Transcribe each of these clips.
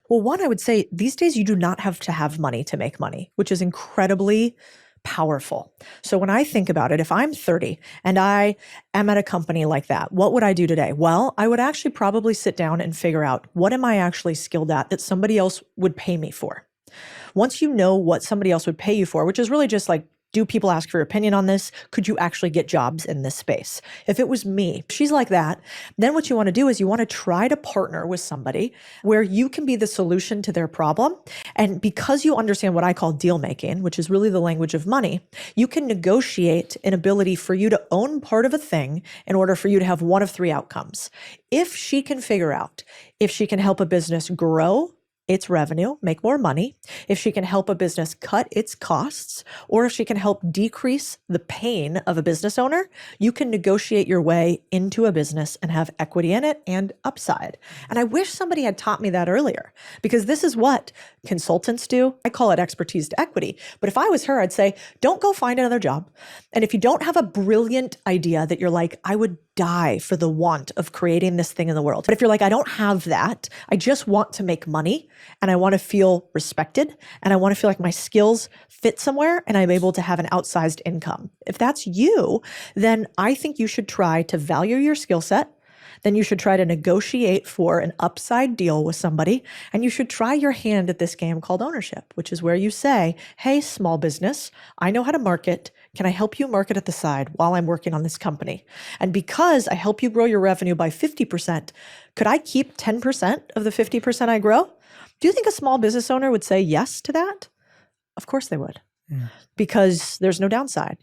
Well, one, I would say these days you do not have to have money to make money, which is incredibly powerful. So when I think about it, if I'm 30 and I am at a company like that, what would I do today? Well, I would actually probably sit down and figure out what am I actually skilled at that somebody else would pay me for. Once you know what somebody else would pay you for, which is really just like, do people ask for your opinion on this? Could you actually get jobs in this space? If it was me, she's like that, then what you want to do is you want to try to partner with somebody where you can be the solution to their problem. And because you understand what I call deal making, which is really the language of money, you can negotiate an ability for you to own part of a thing in order for you to have one of three outcomes. If she can figure out if she can help a business grow its revenue, make more money, if she can help a business cut its costs, or if she can help decrease the pain of a business owner, you can negotiate your way into a business and have equity in it and upside. And I wish somebody had taught me that earlier, because this is what consultants do. I call it expertise to equity. But if I was her, I'd say, don't go find another job. And if you don't have a brilliant idea that you're like, I would die for the want of creating this thing in the world. But if you're like, I don't have that, I just want to make money and I want to feel respected and I want to feel like my skills fit somewhere and I'm able to have an outsized income. If that's you, then I think you should try to value your skill set. Then you should try to negotiate for an upside deal with somebody. And you should try your hand at this game called ownership, which is where you say, hey, small business, I know how to market. Can I help you market at the side while I'm working on this company? And because I help you grow your revenue by 50%, could I keep 10% of the 50% I grow? Do you think a small business owner would say yes to that? Of course they would, because there's no downside.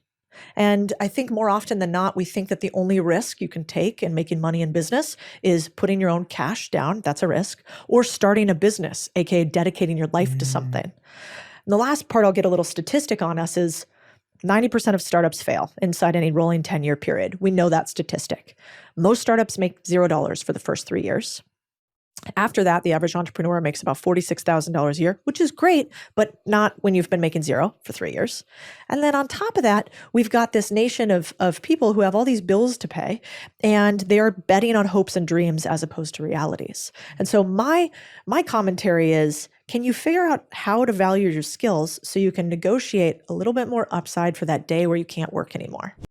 And I think more often than not, we think that the only risk you can take in making money in business is putting your own cash down. That's a risk. Or starting a business, aka dedicating your life to something. And the last part I'll get a little statistic on us is 90% of startups fail inside any rolling 10-year period. We know that statistic. Most startups make $0 for the first 3 years. After that, the average entrepreneur makes about $46,000 a year, which is great, but not when you've been making zero for 3 years. And then on top of that, we've got this nation of people who have all these bills to pay, and they are betting on hopes and dreams as opposed to realities. And so my commentary is, can you figure out how to value your skills so you can negotiate a little bit more upside for that day where you can't work anymore?